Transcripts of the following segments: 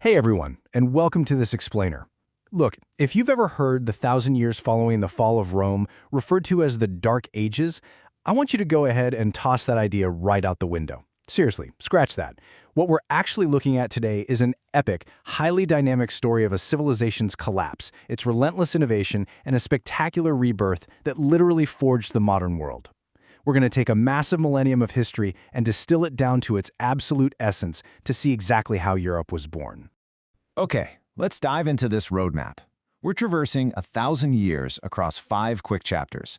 Hey everyone, and welcome to this explainer. Look, if you've ever heard the 1,000 years following the fall of Rome referred to as the Dark Ages, I want you to go ahead and toss that idea right out the window. Seriously, scratch that. What we're actually looking at today is an epic, highly dynamic story of a civilization's collapse, its relentless innovation, and a spectacular rebirth that literally forged the modern world. We're going to take a massive millennium of history and distill it down to its absolute essence to see exactly how Europe was born. Okay, let's dive into this roadmap. We're traversing 1,000 years across 5 quick chapters.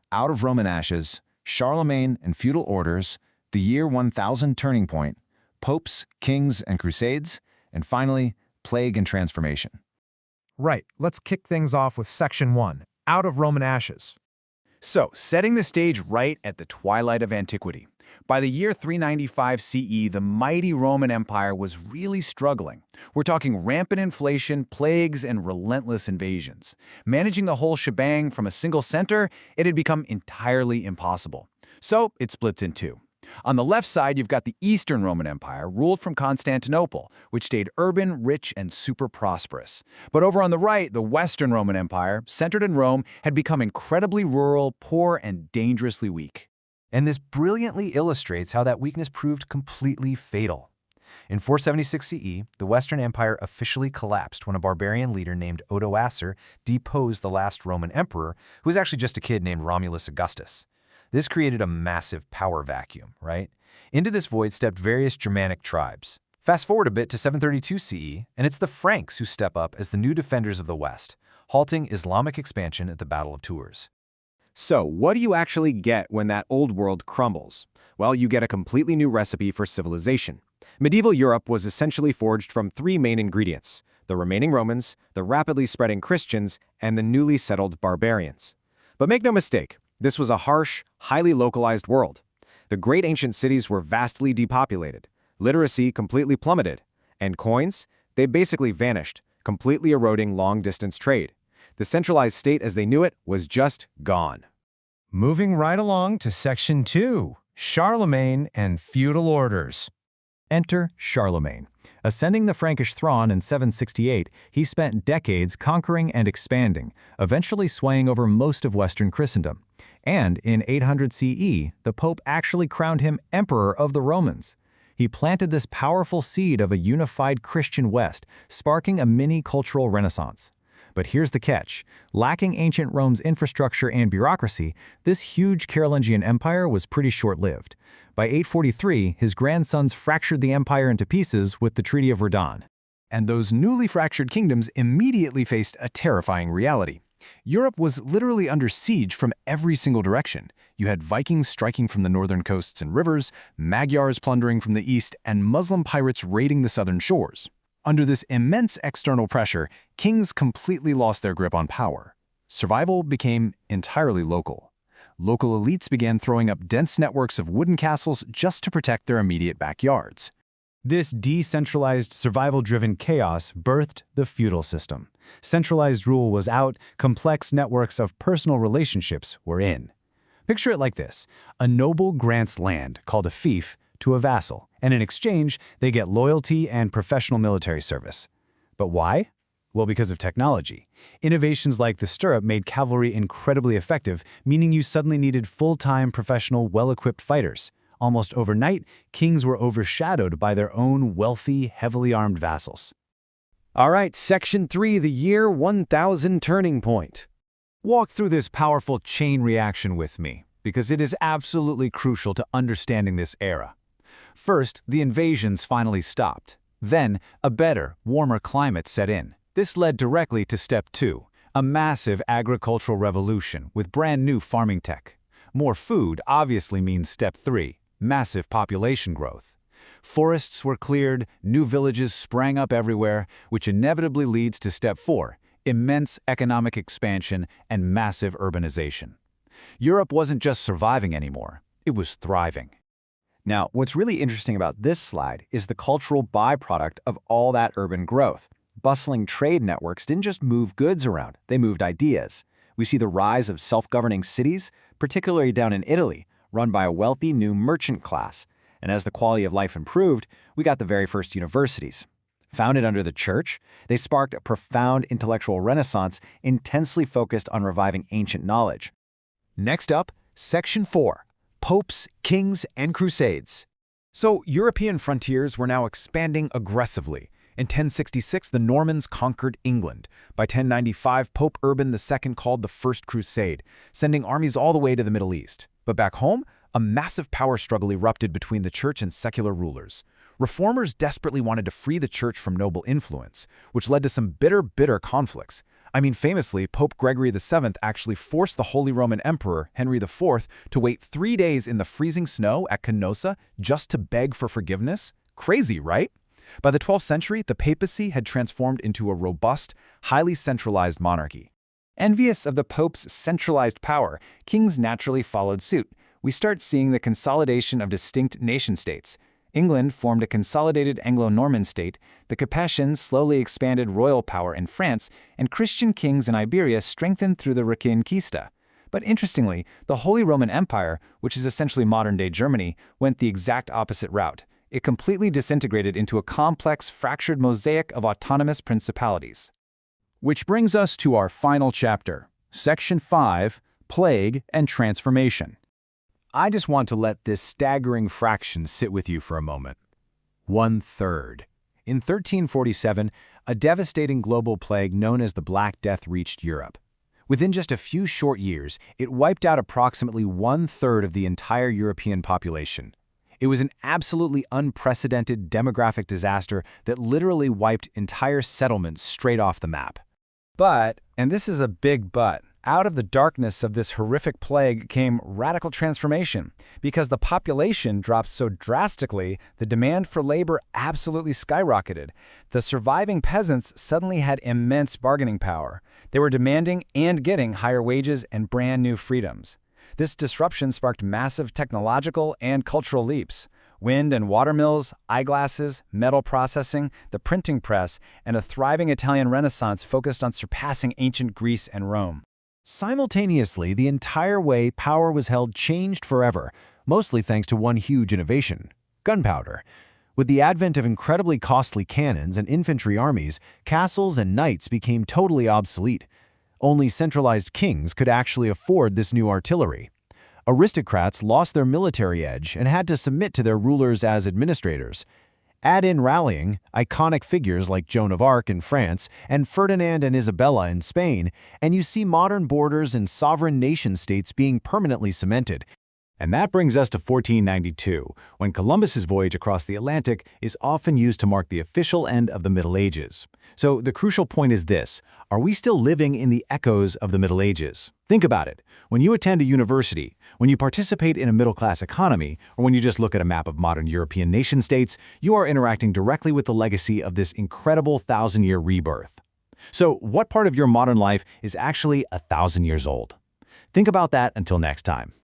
Out of Roman ashes, Charlemagne and feudal orders, the year 1000 turning point, popes, kings, and crusades, and finally, plague and transformation. Right, let's kick things off with Section 1, Out of Roman Ashes. So, setting the stage right at the twilight of antiquity. By the year 395 CE, the mighty Roman Empire was really struggling. We're talking rampant inflation, plagues, and relentless invasions. Managing the whole shebang from a single center, it had become entirely impossible. So, it splits in two. On the left side, you've got the Eastern Roman Empire, ruled from Constantinople, which stayed urban, rich, and super prosperous. But over on the right, the Western Roman Empire, centered in Rome, had become incredibly rural, poor, and dangerously weak. And this brilliantly illustrates how that weakness proved completely fatal. In 476 CE, the Western Empire officially collapsed when a barbarian leader named Odoacer deposed the last Roman emperor, who was actually just a kid named Romulus Augustus. This created a massive power vacuum, right? Into this void stepped various Germanic tribes. Fast forward a bit to 732 CE, and it's the Franks who step up as the new defenders of the West, halting Islamic expansion at the Battle of Tours. So, what do you actually get when that old world crumbles? Well, you get a completely new recipe for civilization. Medieval Europe was essentially forged from 3 main ingredients: the remaining Romans, the rapidly spreading Christians, and the newly settled barbarians. But make no mistake, this was a harsh, highly localized world. The great ancient cities were vastly depopulated, literacy completely plummeted, and coins, they basically vanished, completely eroding long-distance trade. The centralized state as they knew it was just gone. Moving right along to Section 2, Charlemagne and feudal orders. Enter Charlemagne. Ascending the Frankish throne in 768, he spent decades conquering and expanding, eventually swaying over most of Western Christendom. And in 800 CE, the Pope actually crowned him Emperor of the Romans. He planted this powerful seed of a unified Christian West, sparking a mini-cultural renaissance. But here's the catch. Lacking ancient Rome's infrastructure and bureaucracy, this huge Carolingian empire was pretty short-lived. By 843, his grandsons fractured the empire into pieces with the Treaty of Verdun. And those newly fractured kingdoms immediately faced a terrifying reality. Europe was literally under siege from every single direction. You had Vikings striking from the northern coasts and rivers, Magyars plundering from the east, and Muslim pirates raiding the southern shores. Under this immense external pressure, kings completely lost their grip on power. Survival became entirely local. Local elites began throwing up dense networks of wooden castles just to protect their immediate backyards. This decentralized, survival-driven chaos birthed the feudal system. Centralized rule was out, complex networks of personal relationships were in. Picture it like this. A noble grants land, called a fief, to a vassal, and in exchange, they get loyalty and professional military service. But why? Well, because of technology. Innovations like the stirrup made cavalry incredibly effective, meaning you suddenly needed full-time, professional, well-equipped fighters. Almost overnight, kings were overshadowed by their own wealthy, heavily armed vassals. All right, Section 3, the year 1000 turning point. Walk through this powerful chain reaction with me, because it is absolutely crucial to understanding this era. First, the invasions finally stopped. Then, a better, warmer climate set in. This led directly to Step 2, a massive agricultural revolution with brand new farming tech. More food obviously means Step 3, massive population growth. Forests were cleared, new villages sprang up everywhere, which inevitably leads to Step 4, immense economic expansion and massive urbanization. Europe wasn't just surviving anymore, it was thriving. Now, what's really interesting about this slide is the cultural byproduct of all that urban growth. Bustling trade networks didn't just move goods around, they moved ideas. We see the rise of self-governing cities, particularly down in Italy, run by a wealthy new merchant class. And as the quality of life improved, we got the very first universities. Founded under the Church, they sparked a profound intellectual renaissance intensely focused on reviving ancient knowledge. Next up, Section 4, Popes, Kings, and Crusades. So, European frontiers were now expanding aggressively. In 1066, the Normans conquered England. By 1095, Pope Urban II called the First Crusade, sending armies all the way to the Middle East. But back home, a massive power struggle erupted between the church and secular rulers. Reformers desperately wanted to free the church from noble influence, which led to some bitter conflicts. I mean, famously, Pope Gregory VII actually forced the Holy Roman Emperor, Henry IV, to wait 3 days in the freezing snow at Canossa just to beg for forgiveness. Crazy, right? By the 12th century, the papacy had transformed into a robust, highly centralized monarchy. Envious of the Pope's centralized power, kings naturally followed suit. We start seeing the consolidation of distinct nation-states. England formed a consolidated Anglo-Norman state, the Capetians slowly expanded royal power in France, and Christian kings in Iberia strengthened through the Reconquista. But interestingly, the Holy Roman Empire, which is essentially modern-day Germany, went the exact opposite route. It completely disintegrated into a complex, fractured mosaic of autonomous principalities. Which brings us to our final chapter, Section 5, Plague and Transformation. I just want to let this staggering fraction sit with you for a moment. 1/3. In 1347, a devastating global plague known as the Black Death reached Europe. Within just a few short years, it wiped out approximately 1/3 of the entire European population. It was an absolutely unprecedented demographic disaster that literally wiped entire settlements straight off the map. But, and this is a big but, out of the darkness of this horrific plague came radical transformation. Because the population dropped so drastically, the demand for labor absolutely skyrocketed. The surviving peasants suddenly had immense bargaining power. They were demanding and getting higher wages and brand new freedoms. This disruption sparked massive technological and cultural leaps. Wind and water mills, eyeglasses, metal processing, the printing press, and a thriving Italian Renaissance focused on surpassing ancient Greece and Rome. Simultaneously, the entire way power was held changed forever, mostly thanks to one huge innovation: gunpowder. With the advent of incredibly costly cannons and infantry armies, castles and knights became totally obsolete. Only centralized kings could actually afford this new artillery. Aristocrats lost their military edge and had to submit to their rulers as administrators. Add in rallying, iconic figures like Joan of Arc in France and Ferdinand and Isabella in Spain, and you see modern borders and sovereign nation-states being permanently cemented. And that brings us to 1492, when Columbus's voyage across the Atlantic is often used to mark the official end of the Middle Ages. So the crucial point is this: are we still living in the echoes of the Middle Ages? Think about it. When you attend a university, when you participate in a middle-class economy, or when you just look at a map of modern European nation-states, you are interacting directly with the legacy of this incredible 1,000-year rebirth. So what part of your modern life is actually 1,000 years old? Think about that until next time.